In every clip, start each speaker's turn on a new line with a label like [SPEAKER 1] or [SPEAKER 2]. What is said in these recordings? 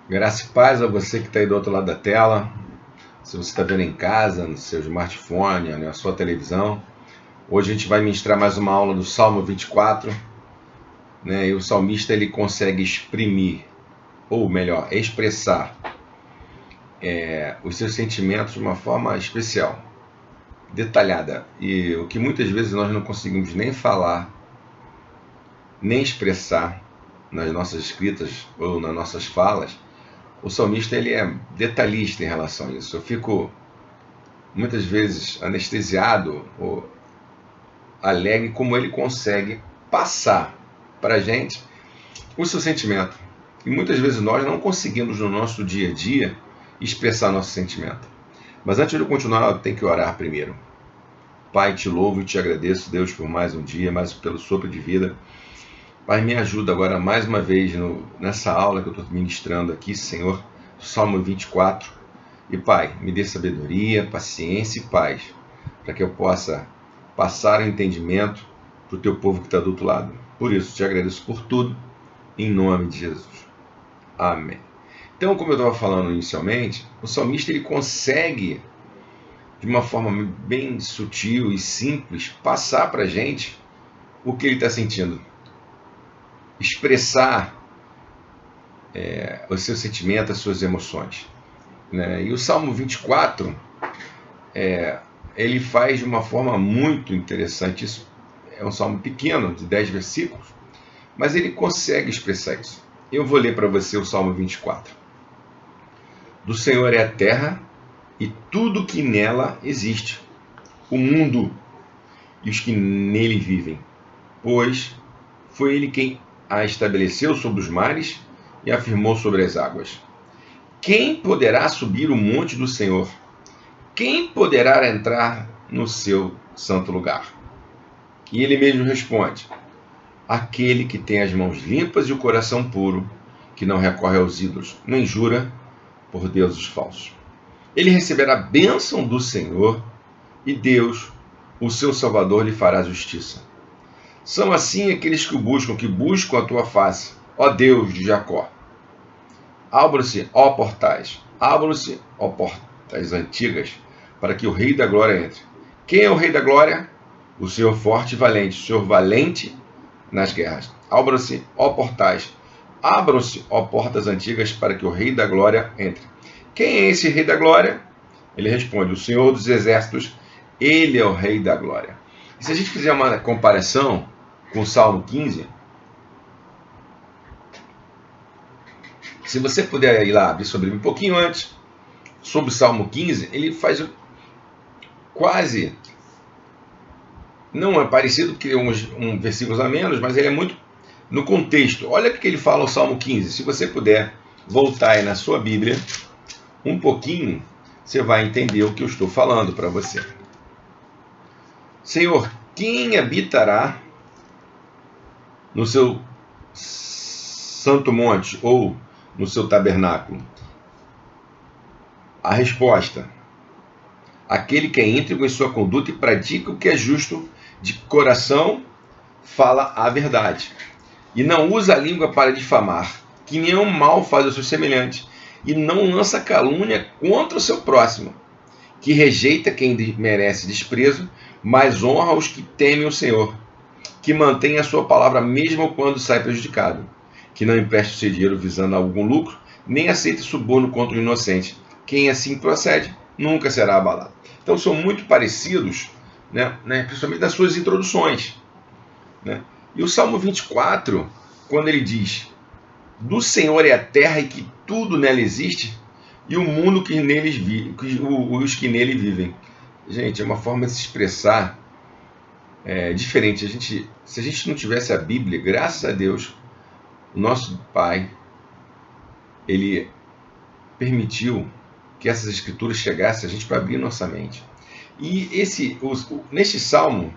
[SPEAKER 1] Graça e paz a você que está aí do outro lado da tela. Se você está vendo em casa, no seu smartphone, na sua televisão. Hoje a gente vai ministrar mais uma aula do Salmo 24. E o salmista ele consegue exprimir, ou melhor, expressar os seus sentimentos de uma forma especial, detalhada. E o que muitas vezes nós não conseguimos nem falar, nem expressar nas nossas escritas ou nas nossas falas, o salmista ele é detalhista em relação a isso. Eu fico muitas vezes anestesiado ou alegre como ele consegue passar para a gente o seu sentimento. E muitas vezes nós não conseguimos no nosso dia a dia expressar nosso sentimento. Mas antes de eu continuar, eu tenho que orar primeiro. Pai, te louvo e te agradeço, Deus, por mais um dia, mais pelo sopro de vida. Pai, me ajuda agora mais uma vez nessa aula que eu estou ministrando aqui, Senhor, Salmo 24. E Pai, me dê sabedoria, paciência e paz, para que eu possa passar o entendimento para o teu povo que está do outro lado. Por isso, te agradeço por tudo, em nome de Jesus. Amém. Então, como eu estava falando inicialmente, o salmista ele consegue, de uma forma bem sutil e simples, passar para a gente o que ele está sentindo. Expressar o seu sentimento, as suas emoções. E o Salmo 24, ele faz de uma forma muito interessante isso. É um salmo pequeno, de 10 versículos, mas ele consegue expressar isso. Eu vou ler para você o Salmo 24. Do Senhor é a terra e tudo que nela existe, o mundo e os que nele vivem, pois foi ele quem a estabeleceu sobre os mares e afirmou sobre as águas. Quem poderá subir o monte do Senhor? Quem poderá entrar no seu santo lugar? E ele mesmo responde: aquele que tem as mãos limpas e o coração puro, que não recorre aos ídolos, nem jura por deuses falsos. Ele receberá a bênção do Senhor e Deus, o seu Salvador, lhe fará justiça. São assim aqueles que buscam a tua face, ó Deus de Jacó. Abram-se, ó portais, abram-se, ó portas antigas, para que o Rei da Glória entre. Quem é o Rei da Glória? O Senhor forte e valente, o Senhor valente nas guerras. Abram-se, ó portais, abram-se, ó portas antigas, para que o Rei da Glória entre. Quem é esse Rei da Glória? Ele responde: o Senhor dos Exércitos, ele é o Rei da Glória. E se a gente fizer uma comparação com o Salmo 15, se você puder ir lá abrir sobre um pouquinho antes, sobre o Salmo 15, ele faz quase, não é parecido porque um versículos a menos, mas ele é muito no contexto. Olha o que ele fala no Salmo 15. Se você puder voltar aí na sua Bíblia um pouquinho, você vai entender o que eu estou falando para você. Senhor, quem habitará no seu santo monte ou no seu tabernáculo? A resposta: aquele que é íntegro em sua conduta e pratica o que é justo, de coração fala a verdade, e não usa a língua para difamar, que nenhum mal faz ao seu semelhante, e não lança calúnia contra o seu próximo, que rejeita quem merece desprezo, mas honra os que temem o Senhor, que mantém a sua palavra mesmo quando sai prejudicado, que não empresta o seu dinheiro visando algum lucro, nem aceita suborno contra o inocente. Quem assim procede nunca será abalado. Então são muito parecidos, principalmente nas suas introduções. E o Salmo 24, quando ele diz: do Senhor é a terra e que tudo nela existe, e o mundo que neles os que nele vivem. Gente, é uma forma de se expressar diferente. Se a gente não tivesse a Bíblia, graças a Deus, o nosso Pai, ele permitiu que essas escrituras chegassem a gente para abrir nossa mente. E neste Salmo,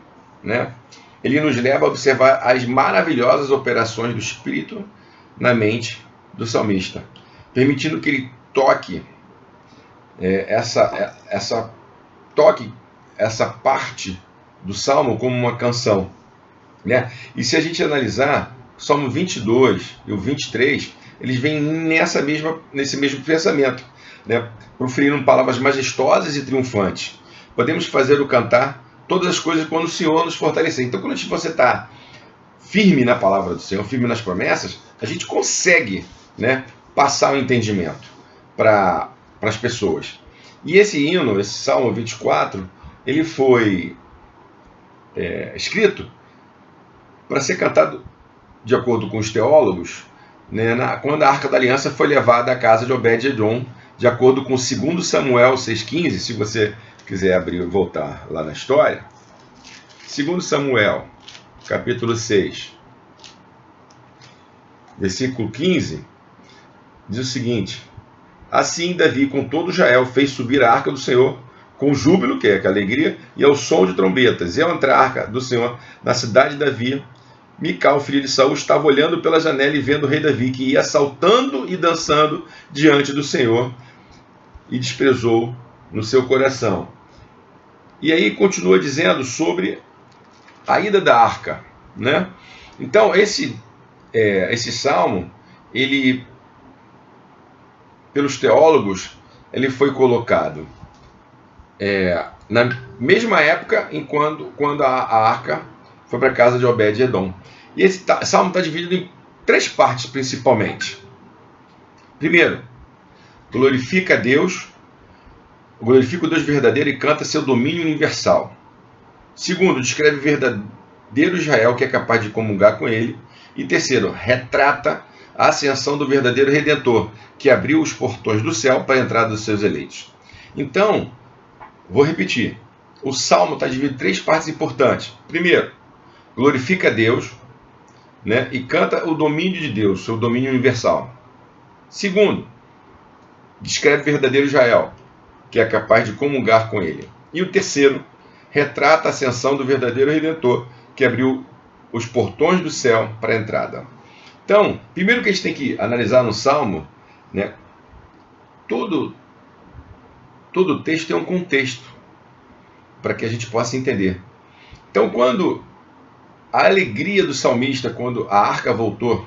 [SPEAKER 1] ele nos leva a observar as maravilhosas operações do Espírito na mente do salmista, permitindo que ele toque essa parte do Salmo como uma canção. E se a gente analisar, Salmo 22 e o 23, eles vêm nesse mesmo pensamento, né? Proferindo palavras majestosas e triunfantes. Podemos fazer o cantar todas as coisas quando o Senhor nos fortalecer. Então, quando você está firme na palavra do Senhor, firme nas promessas, a gente consegue, né, passar o entendimento para as pessoas. E esse hino, esse Salmo 24, ele foi escrito para ser cantado, de acordo com os teólogos, né, quando a Arca da Aliança foi levada à casa de Obed-Edom, de acordo com 2 Samuel 6,15, se você quiser abrir e voltar lá na história. 2 Samuel, capítulo 6, versículo 15, diz o seguinte: assim Davi, com todo Israel, fez subir a Arca do Senhor com júbilo, que é a alegria, e ao som de trombetas. E ao entrar a Arca do Senhor na cidade de Davi, Mical, filho de Saul, estava olhando pela janela e vendo o rei Davi, que ia saltando e dançando diante do Senhor, e desprezou no seu coração. E aí continua dizendo sobre a ida da arca, né? Então esse salmo, ele, pelos teólogos, ele foi colocado na mesma época em quando a arca foi para a casa de Obed-Edom. E esse salmo está dividido em 3 partes principalmente. Primeiro, glorifica o Deus verdadeiro e canta seu domínio universal. Segundo, descreve o verdadeiro Israel que é capaz de comungar com ele. E terceiro, retrata a ascensão do verdadeiro Redentor, que abriu os portões do céu para a entrada dos seus eleitos. Então, vou repetir, o Salmo está dividido em 3 partes importantes. Primeiro, glorifica Deus, né, e canta o domínio de Deus, seu domínio universal. Segundo, descreve o verdadeiro Israel, que é capaz de comungar com ele. E o terceiro, retrata a ascensão do verdadeiro Redentor, que abriu os portões do céu para a entrada. Então, primeiro que a gente tem que analisar no Salmo, né, todo texto tem um contexto, para que a gente possa entender. Então, quando a alegria do salmista, quando a arca voltou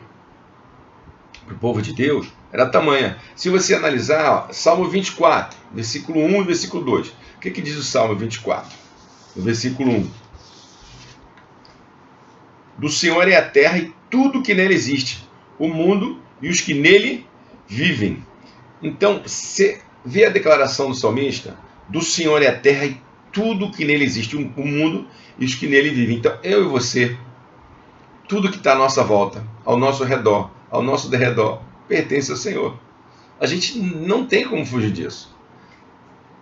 [SPEAKER 1] para o povo de Deus, era tamanha. Se você analisar Salmo 24, versículo 1 e versículo 2, o que diz o Salmo 24? No versículo 1. Do Senhor é a terra e tudo que nele existe, o mundo e os que nele vivem. Então, você vê a declaração do salmista: do Senhor é a terra e tudo que nele existe, o mundo e os que nele vivem. Então, eu e você, tudo que está à nossa volta, ao nosso redor, ao nosso derredor, pertence ao Senhor. A gente não tem como fugir disso.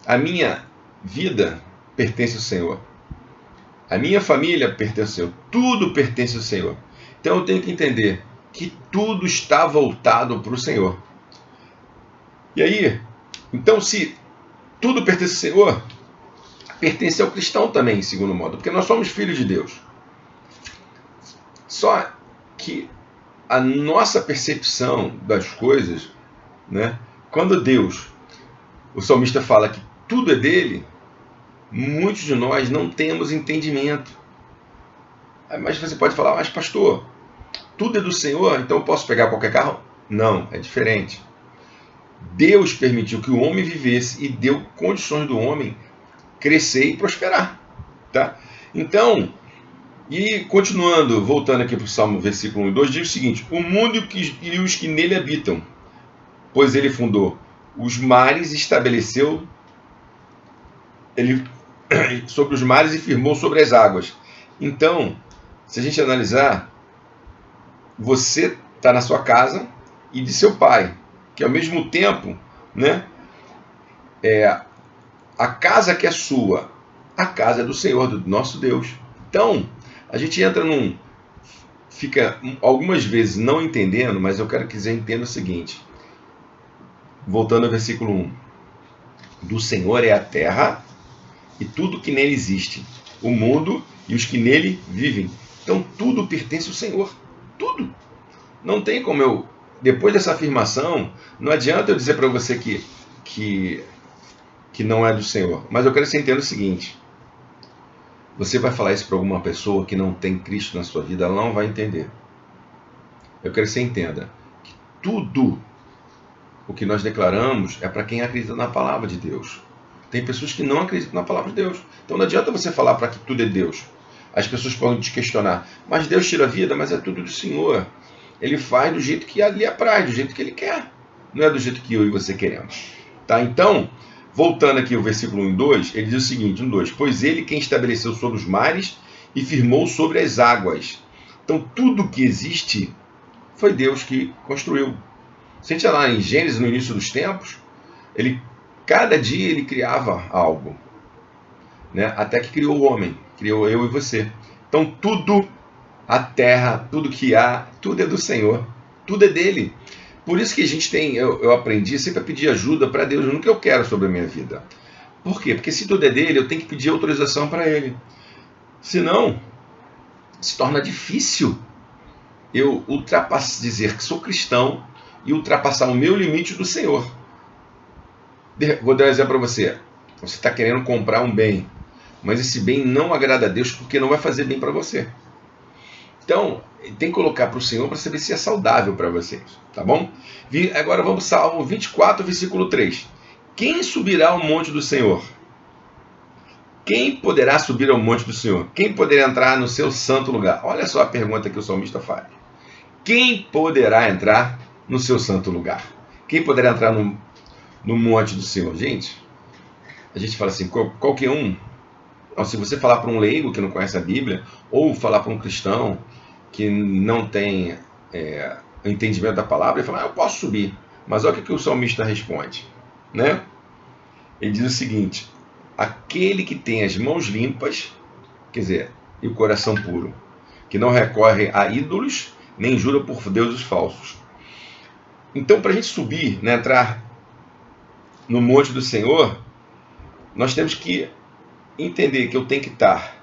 [SPEAKER 1] A minha vida pertence ao Senhor. A minha família pertence ao Senhor. Tudo pertence ao Senhor. Então eu tenho que entender que tudo está voltado para o Senhor. E aí, então se tudo pertence ao Senhor, pertence ao cristão também, em segundo modo, porque nós somos filhos de Deus. Só que a nossa percepção das coisas, né, quando Deus, o salmista fala que tudo é dele, muitos de nós não temos entendimento. Mas você pode falar: mas pastor, tudo é do Senhor, então eu posso pegar qualquer carro? Não, é diferente. Deus permitiu que o homem vivesse e deu condições do homem crescer e prosperar. Tá? Então, e continuando, voltando aqui para o Salmo versículo 1 e 2, diz o seguinte: o mundo e os que nele habitam, pois ele fundou os mares e estabeleceu ele sobre os mares e firmou sobre as águas. Então, se a gente analisar, você está na sua casa e de seu pai, que ao mesmo tempo, né, a casa que é sua, a casa é do Senhor, do nosso Deus. Então, a gente entra fica algumas vezes não entendendo, mas eu quero que você entenda o seguinte. Voltando ao versículo 1. Do Senhor é a terra e tudo que nele existe, o mundo e os que nele vivem. Então tudo pertence ao Senhor. Tudo. Não tem como eu, depois dessa afirmação, não adianta eu dizer para você que não é do Senhor. Mas eu quero que você entenda o seguinte. Você vai falar isso para alguma pessoa que não tem Cristo na sua vida, ela não vai entender. Eu quero que você entenda que tudo o que nós declaramos é para quem acredita na palavra de Deus. Tem pessoas que não acreditam na palavra de Deus. Então não adianta você falar para que tudo é Deus. As pessoas podem te questionar, mas Deus tira a vida, mas é tudo do Senhor. Ele faz do jeito que lhe apraz, do jeito que Ele quer. Não é do jeito que eu e você queremos. Tá? Então, voltando aqui ao versículo 1 e 2, ele diz o seguinte, 1 e 2, pois Ele quem estabeleceu sobre os mares e firmou sobre as águas. Então tudo que existe foi Deus que construiu. Se a gente olhar lá em Gênesis, no início dos tempos, cada dia ele criava algo, né? Até que criou o homem, criou eu e você. Então tudo, a terra, tudo que há, tudo é do Senhor, tudo é dele. Por isso que a gente tem, eu aprendi sempre a pedir ajuda para Deus no que eu quero sobre a minha vida. Por quê? Porque se tudo é dele, eu tenho que pedir autorização para ele. Senão, se torna difícil eu dizer que sou cristão e ultrapassar o meu limite do Senhor. Vou dar um exemplo para você. Você está querendo comprar um bem, mas esse bem não agrada a Deus porque não vai fazer bem para você. Então, tem que colocar para o Senhor para saber se é saudável para vocês. Tá bom? Agora vamos para o Salmo 24, versículo 3. Quem subirá ao monte do Senhor? Quem poderá subir ao monte do Senhor? Quem poderá entrar no seu santo lugar? Olha só a pergunta que o salmista faz. Quem poderá entrar no seu santo lugar? Quem poderá entrar no monte do Senhor? Gente, a gente fala assim, qualquer um. Não, se você falar para um leigo que não conhece a Bíblia, ou falar para um cristão que não tem o entendimento da palavra, ele fala, eu posso subir. Mas olha o que o salmista responde, né? Ele diz o seguinte, aquele que tem as mãos limpas, quer dizer, e o coração puro, que não recorre a ídolos, nem jura por deuses falsos. Então, para a gente subir, né, entrar no monte do Senhor, nós temos que entender que eu tenho que estar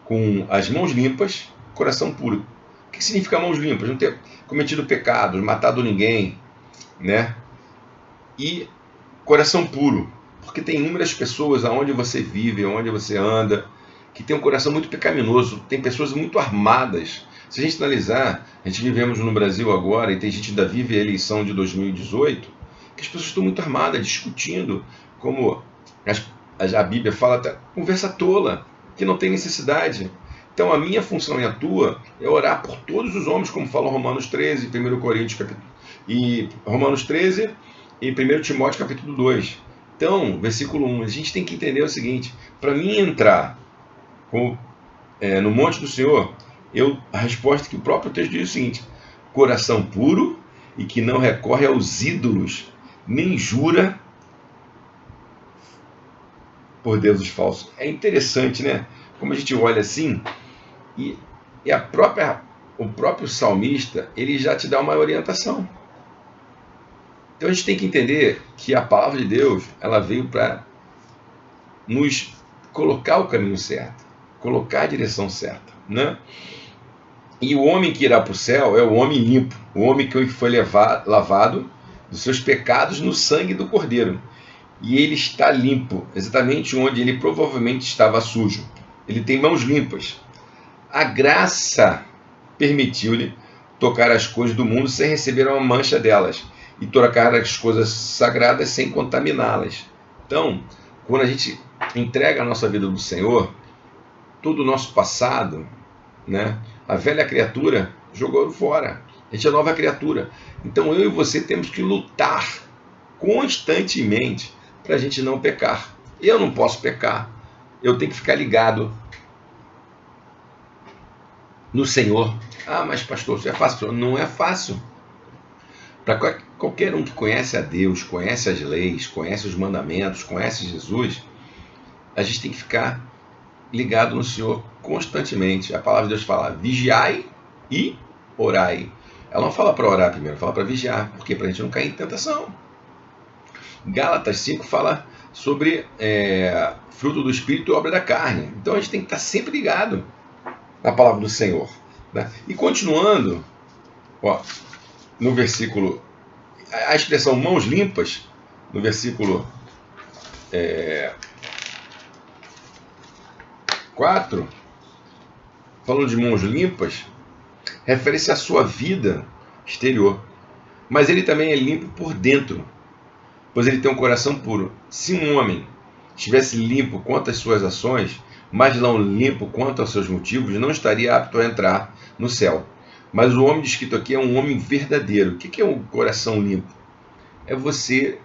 [SPEAKER 1] com as mãos limpas, coração puro. O que significa mãos limpas? Não ter cometido pecados, matado ninguém, né? E coração puro, porque tem inúmeras pessoas aonde você vive, aonde você anda, que tem um coração muito pecaminoso, tem pessoas muito armadas. Se a gente analisar, a gente vivemos no Brasil agora, e tem gente que ainda vive a eleição de 2018, que as pessoas estão muito armadas, discutindo, como a Bíblia fala, até conversa tola, que não tem necessidade. Então a minha função e a tua é orar por todos os homens, como fala Romanos 13, 1 Coríntios, e Romanos 13 e 1 Timóteo capítulo 2. Então, versículo 1, a gente tem que entender o seguinte, para mim entrar no monte do Senhor, a resposta que o próprio texto diz é o seguinte, coração puro e que não recorre aos ídolos, nem jura por deuses falsos. É interessante, né? Como a gente olha assim, e o próprio salmista, ele já te dá uma orientação. Então a gente tem que entender que a palavra de Deus, ela veio para nos colocar o caminho certo, colocar a direção certa, né? E o homem que irá para o céu é o homem limpo, o homem que foi lavado dos seus pecados no sangue do Cordeiro. E ele está limpo, exatamente onde ele provavelmente estava sujo. Ele tem mãos limpas. A graça permitiu-lhe tocar as coisas do mundo sem receber uma mancha delas, e tocar as coisas sagradas sem contaminá-las. Então, quando a gente entrega a nossa vida do Senhor, todo o nosso passado, né, a velha criatura jogou fora. A gente é nova criatura. Então eu e você temos que lutar constantemente para a gente não pecar. Eu não posso pecar. Eu tenho que ficar ligado no Senhor. Ah, mas pastor, isso é fácil? Não é fácil. Para qualquer um que conhece a Deus, conhece as leis, conhece os mandamentos, conhece Jesus, a gente tem que ficar ligado no Senhor constantemente. A palavra de Deus fala, vigiai e orai. Ela não fala para orar primeiro, fala para vigiar. Por quê? Para a gente não cair em tentação. Gálatas 5 fala sobre fruto do Espírito e obra da carne. Então a gente tem que estar sempre ligado na palavra do Senhor, né? E continuando, no versículo, a expressão mãos limpas, no versículo 4, falando de mãos limpas, refere-se à sua vida exterior, mas ele também é limpo por dentro, pois ele tem um coração puro. Se um homem estivesse limpo quanto às suas ações, mas não limpo quanto aos seus motivos, não estaria apto a entrar no céu. Mas o homem descrito aqui é um homem verdadeiro. O que é um coração limpo? É você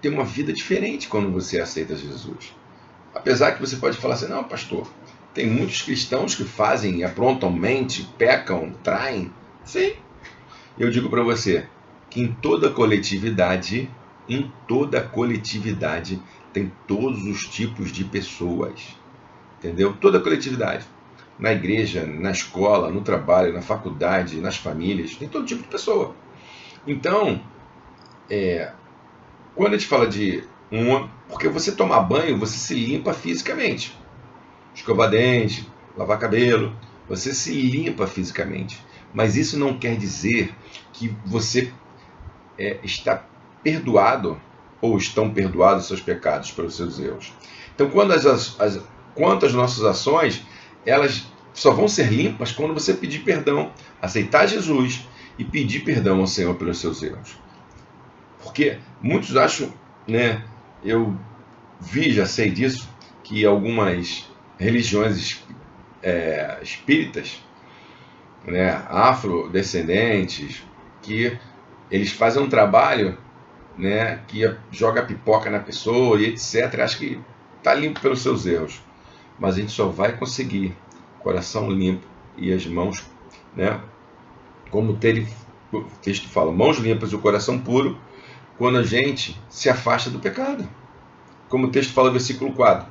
[SPEAKER 1] ter uma vida diferente quando você aceita Jesus. Apesar que você pode falar assim, não, pastor, tem muitos cristãos que fazem, aprontam, mentem, pecam, traem. Sim. Eu digo para você que em toda coletividade, tem todos os tipos de pessoas. Entendeu? Toda coletividade. Na igreja, na escola, no trabalho, na faculdade, nas famílias, tem todo tipo de pessoa. Então, quando a gente fala de porque você tomar banho, você se limpa fisicamente. Escovar dente, lavar cabelo, você se limpa fisicamente. Mas isso não quer dizer que você está perdoado ou estão perdoados os seus pecados pelos seus erros. Então, quanto às nossas ações, elas só vão ser limpas quando você pedir perdão, aceitar Jesus e pedir perdão ao Senhor pelos seus erros. Porque muitos acham, né, eu já sei disso, que algumas religiões espíritas, né, afrodescendentes, que eles fazem um trabalho, né, que joga pipoca na pessoa e etc. Acho que está limpo pelos seus erros. Mas a gente só vai conseguir coração limpo e as mãos, né, como o texto fala, mãos limpas e o coração puro, quando a gente se afasta do pecado. Como o texto fala no versículo 4.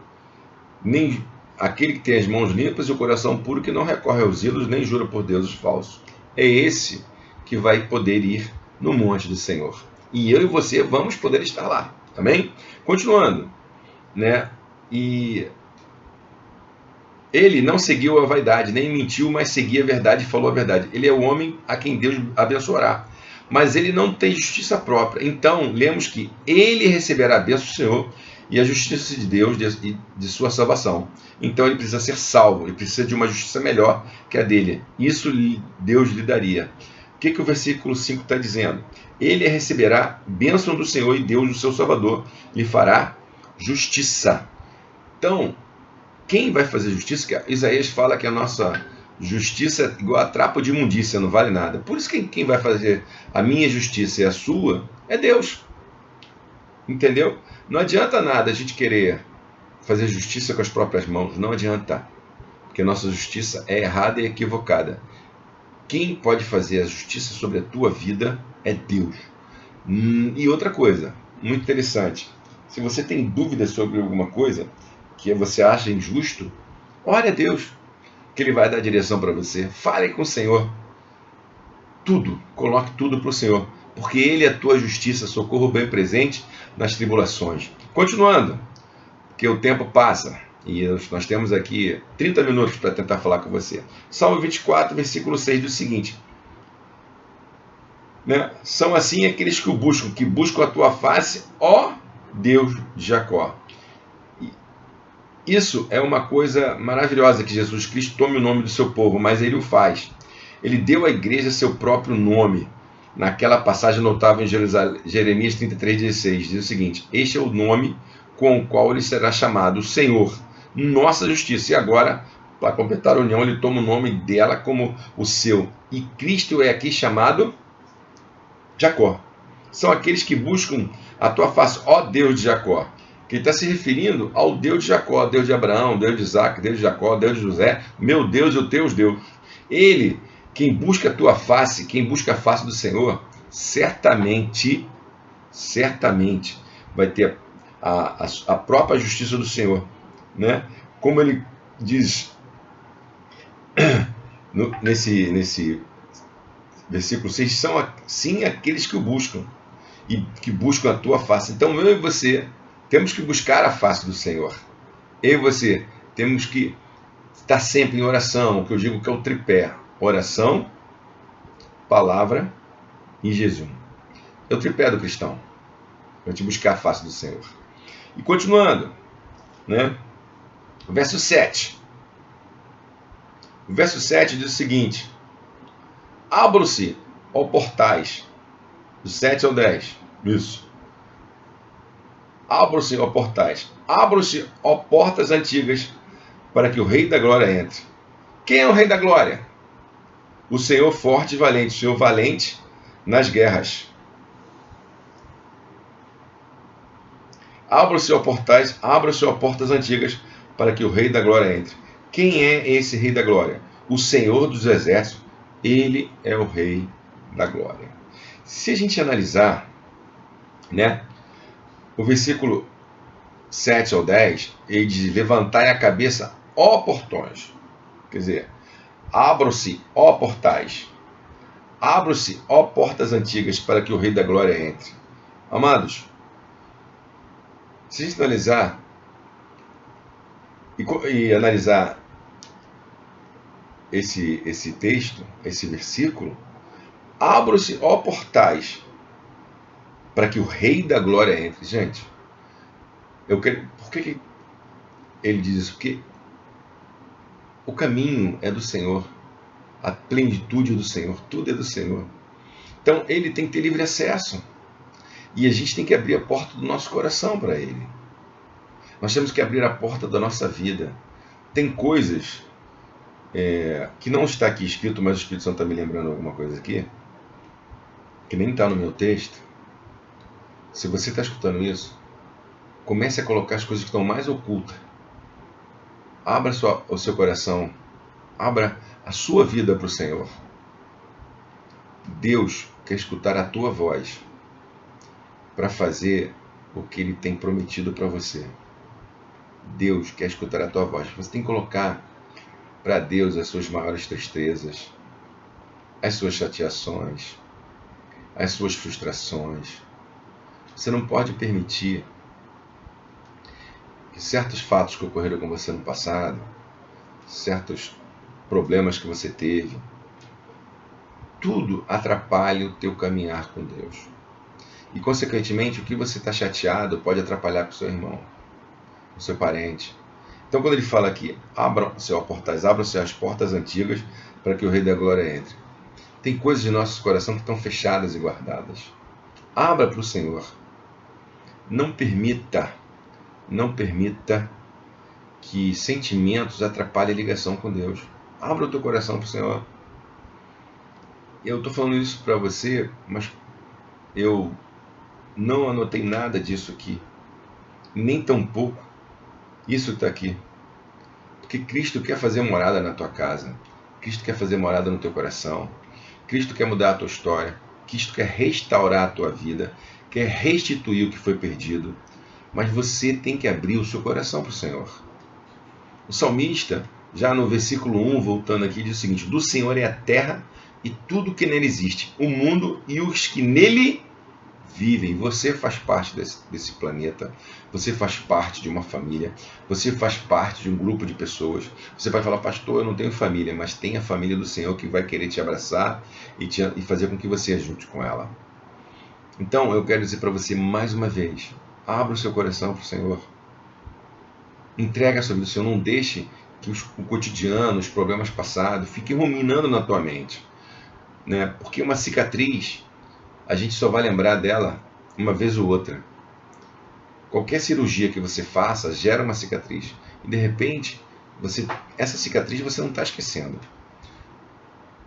[SPEAKER 1] Nem aquele que tem as mãos limpas e o coração puro, que não recorre aos ídolos, nem jura por deuses falsos. É esse que vai poder ir no monte do Senhor. E eu e você vamos poder estar lá. Amém? Continuando, né? E ele não seguiu a vaidade, nem mentiu, mas seguia a verdade e falou a verdade. Ele é o homem a quem Deus abençoará. Mas ele não tem justiça própria. Então, lemos que ele receberá a bênção do Senhor e a justiça de Deus de sua salvação. Então, ele precisa ser salvo. Ele precisa de uma justiça melhor que a dele. Isso Deus lhe daria. O que o versículo 5 está dizendo? Ele receberá bênção do Senhor e Deus, o seu Salvador, lhe fará justiça. Então, quem vai fazer justiça? Que Isaías fala que a nossa justiça é igual a trapo de imundícia, não vale nada. Por isso que quem vai fazer a minha justiça e a sua é Deus. Entendeu? Não adianta nada a gente querer fazer justiça com as próprias mãos. Não adianta. Porque a nossa justiça é errada e equivocada. Quem pode fazer a justiça sobre a tua vida é Deus. E outra coisa, muito interessante. Se você tem dúvidas sobre alguma coisa que você acha injusto, ore a Deus, que Ele vai dar direção para você. Fale com o Senhor. Tudo, coloque tudo para o Senhor, porque Ele é a tua justiça, socorro bem presente nas tribulações. Continuando, porque o tempo passa, e nós temos aqui 30 minutos para tentar falar com você. Salmo 24, versículo 6 diz o seguinte, né? São assim aqueles que buscam a tua face, ó Deus de Jacó. Isso é uma coisa maravilhosa, que Jesus Cristo tome o nome do seu povo, mas Ele o faz. Ele deu à igreja seu próprio nome. Naquela passagem notável em Jeremias 33,16, diz o seguinte, este é o nome com o qual ele será chamado, o Senhor, nossa justiça. E agora, para completar a união, ele toma o nome dela como o seu. E Cristo é aqui chamado Jacó. São aqueles que buscam a tua face, ó Deus de Jacó. Que ele está se referindo ao Deus de Jacó, Deus de Abraão, Deus de Isaac, Deus de Jacó, Deus de José, meu Deus e o teu Deus. Ele, quem busca a tua face, quem busca a face do Senhor, certamente vai ter a própria justiça do Senhor, né? Como ele diz nesse versículo 6, são sim aqueles que o buscam e que buscam a tua face. Então eu e você temos que buscar a face do Senhor. Eu e você temos que estar sempre em oração, o que eu digo que é o tripé: oração, palavra e jejum. É o tripé do cristão, para te buscar a face do Senhor. E continuando, né? O verso 7. O verso 7 diz o seguinte: abram-se ó portais. Do 7 ao 10. Isso. Abram-se, ó portais. Abram-se, ó portas antigas, para que o Rei da Glória entre. Quem é o Rei da Glória? O Senhor forte e valente, o Senhor valente nas guerras. Abram-se, ó portais, abram-se, ó portas antigas, para que o Rei da Glória entre. Quem é esse Rei da Glória? O Senhor dos Exércitos. Ele é o Rei da Glória. Se a gente analisar, né, o versículo 7 ao 10, ele diz: levantai a cabeça, ó portões. Quer dizer, abram-se, ó portais. Abram-se, ó portas antigas, para que o Rei da Glória entre. Amados, se a gente analisar e analisar esse texto, esse versículo, abram-se, ó portais, para que o Rei da Glória entre. Gente, por que ele diz isso? Porque o caminho é do Senhor, a plenitude é do Senhor, tudo é do Senhor. Então ele tem que ter livre acesso. E a gente tem que abrir a porta do nosso coração para ele. Nós temos que abrir a porta da nossa vida. Tem coisas que não está aqui escrito, mas o Espírito Santo está me lembrando alguma coisa aqui, que nem está no meu texto. Se você está escutando isso, comece a colocar as coisas que estão mais ocultas. Abra o seu coração, abra a sua vida para o Senhor. Deus quer escutar a tua voz para fazer o que Ele tem prometido para você. Deus quer escutar a tua voz. Você tem que colocar para Deus as suas maiores tristezas, as suas chateações, as suas frustrações. Você não pode permitir que certos fatos que ocorreram com você no passado, certos problemas que você teve, tudo atrapalhe o teu caminhar com Deus. E, consequentemente, o que você está chateado pode atrapalhar com o seu irmão, com o seu parente. Então, quando ele fala aqui, abram-se, ó portais, abram-se as portas antigas para que o Rei da Glória entre. Tem coisas de nosso coração que estão fechadas e guardadas. Abra para o Senhor. Não permita que sentimentos atrapalhem a ligação com Deus. Abra o teu coração para o Senhor. Eu estou falando isso para você, mas eu não anotei nada disso aqui. Nem tampouco isso está aqui. Porque Cristo quer fazer morada na tua casa. Cristo quer fazer morada no teu coração. Cristo quer mudar a tua história. Cristo quer restaurar a tua vida. Quer restituir o que foi perdido. Mas você tem que abrir o seu coração para o Senhor. O salmista, já no versículo 1, voltando aqui, diz o seguinte: do Senhor é a terra e tudo que nele existe, o mundo e os que nele vivem. Você faz parte desse planeta, você faz parte de uma família, você faz parte de um grupo de pessoas. Você vai falar: pastor, eu não tenho família, mas tem a família do Senhor que vai querer te abraçar e fazer com que você ajude com ela. Então eu quero dizer para você mais uma vez: abra o seu coração para o Senhor. Entrega a sua vida ao Senhor. Não deixe que o cotidiano, os problemas passados, fiquem ruminando na tua mente. Né? Porque uma cicatriz, a gente só vai lembrar dela uma vez ou outra. Qualquer cirurgia que você faça gera uma cicatriz. E de repente, essa cicatriz você não está esquecendo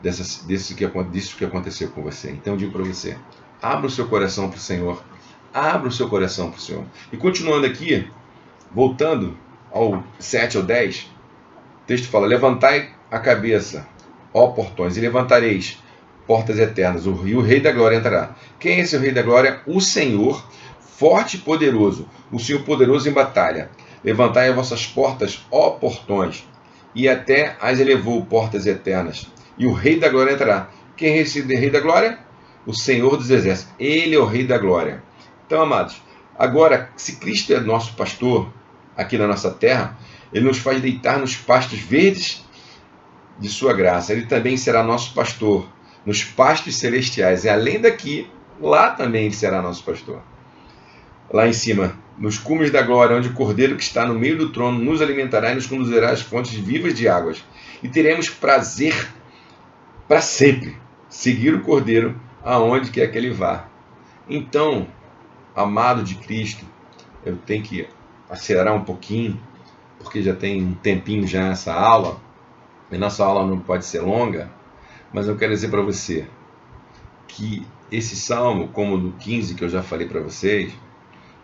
[SPEAKER 1] disso que aconteceu com você. Então eu digo para você: abra o seu coração para o Senhor. Abra o seu coração para o Senhor. E continuando aqui, voltando ao 7 ao 10, o texto fala: levantai a cabeça, ó portões, e levantareis portas eternas, e o Rei da Glória entrará. Quem é esse Rei da Glória? O Senhor, forte e poderoso, o Senhor poderoso em batalha. Levantai as vossas portas, ó portões, e até as elevou portas eternas, e o Rei da Glória entrará. Quem é esse Rei da Glória? O Senhor dos Exércitos. Ele é o Rei da Glória. Então, amados, agora, se Cristo é nosso pastor aqui na nossa terra, Ele nos faz deitar nos pastos verdes de sua graça. Ele também será nosso pastor nos pastos celestiais. E além daqui, lá também Ele será nosso pastor. Lá em cima, nos cumes da glória, onde o Cordeiro que está no meio do trono nos alimentará e nos conduzirá às fontes vivas de águas. E teremos prazer para sempre. seguir o Cordeiro aonde quer que ele vá. Então, amado de Cristo, eu tenho que acelerar um pouquinho, porque já tem um tempinho já essa aula, e nossa aula não pode ser longa, mas eu quero dizer para você que esse salmo, como o do 15 que eu já falei para vocês,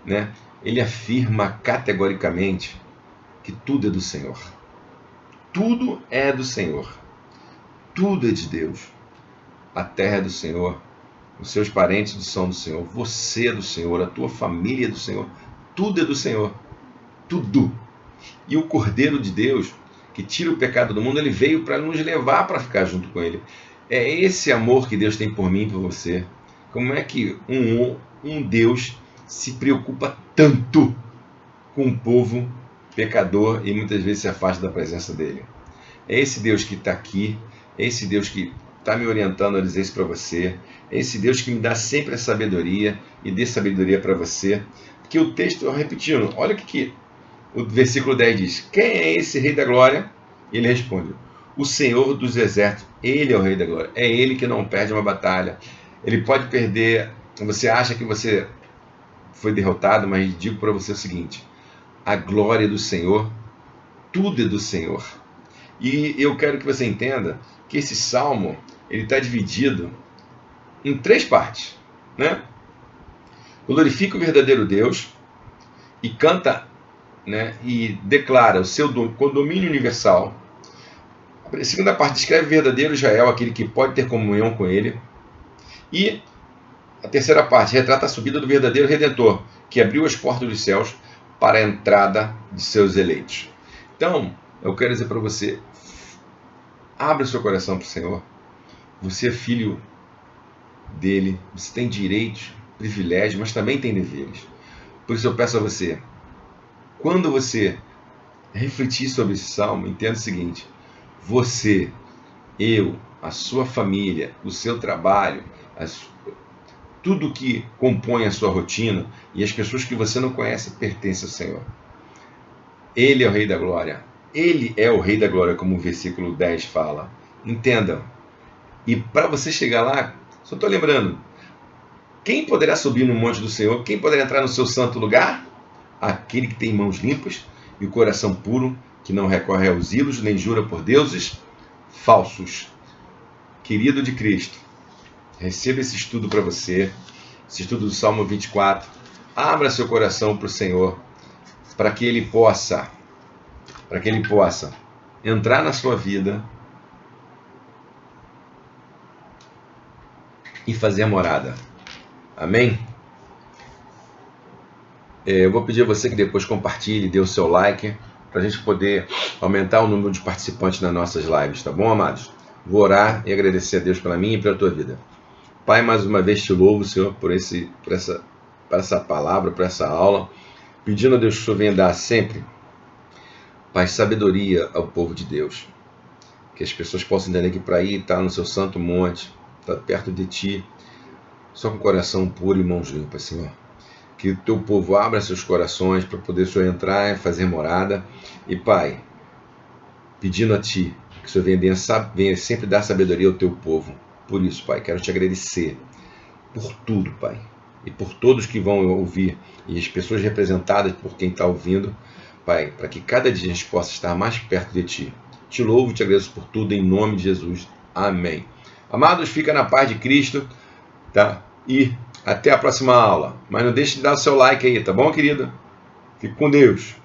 [SPEAKER 1] né, ele afirma categoricamente que tudo é do Senhor. Tudo é do Senhor. Tudo é de Deus. A terra é do Senhor. Os seus parentes são do Senhor. Você é do Senhor. A tua família é do Senhor. Tudo é do Senhor. Tudo. E o Cordeiro de Deus, que tira o pecado do mundo, ele veio para nos levar para ficar junto com ele. É esse amor que Deus tem por mim e por você. Como é que um Deus se preocupa tanto com um povo pecador e muitas vezes se afasta da presença dele? É esse Deus que está aqui, é esse Deus que está me orientando a dizer isso para você, é esse Deus que me dá sempre a sabedoria e dê sabedoria para você. Porque o texto, repetindo, olha o que o versículo 10 diz: quem é esse Rei da Glória? E ele responde: o Senhor dos Exércitos. Ele é o Rei da Glória. É ele que não perde uma batalha. Ele pode perder. Você acha que você foi derrotado, mas digo para você o seguinte: a glória do Senhor, tudo é do Senhor. E eu quero que você entenda que esse salmo ele está dividido em 3 partes, né? Glorifica o verdadeiro Deus e canta, né, e declara o seu domínio universal. A segunda parte descreve o verdadeiro Israel, aquele que pode ter comunhão com ele. E a terceira parte retrata a subida do verdadeiro Redentor, que abriu as portas dos céus para a entrada de seus eleitos. Então, eu quero dizer para você, abra o seu coração para o Senhor. Você é filho dele, você tem direitos, privilégios, mas também tem deveres. Por isso eu peço a você, quando você refletir sobre esse salmo, entenda o seguinte: você, eu, a sua família, o seu trabalho, tudo que compõe a sua rotina e as pessoas que você não conhece pertencem ao Senhor. Ele é o Rei da Glória. Ele é o Rei da Glória, como o versículo 10 fala. Entendam. E para você chegar lá, só estou lembrando, quem poderá subir no monte do Senhor? Quem poderá entrar no seu santo lugar? Aquele que tem mãos limpas e o coração puro, que não recorre aos ídolos, nem jura por deuses falsos. Querido de Cristo, receba esse estudo para você, esse estudo do Salmo 24. Abra seu coração para o Senhor, para que Ele possa entrar na sua vida e fazer morada. Amém? Eu vou pedir a você que depois compartilhe, dê o seu like, para a gente poder aumentar o número de participantes nas nossas lives, tá bom, amados? Vou orar e agradecer a Deus pela minha e pela tua vida. Pai, mais uma vez te louvo, Senhor, por essa palavra, por essa aula, pedindo a Deus que o Senhor venha dar sempre, Pai, sabedoria ao povo de Deus. Que as pessoas possam entender que para ir estar no seu santo monte, estar perto de Ti, só com coração puro e mãos limpas, Senhor. Que o Teu povo abra seus corações para poder o Senhor entrar e fazer morada. E, Pai, pedindo a Ti, que o Senhor venha sempre dar sabedoria ao Teu povo. Por isso, Pai, quero Te agradecer por tudo, Pai. E por todos que vão ouvir, e as pessoas representadas por quem está ouvindo, Pai, para que cada dia a gente possa estar mais perto de Ti. Te louvo e te agradeço por tudo, em nome de Jesus. Amém. Amados, fica na paz de Cristo, tá? E até a próxima aula. Mas não deixe de dar o seu like aí, tá bom, querido? Fique com Deus.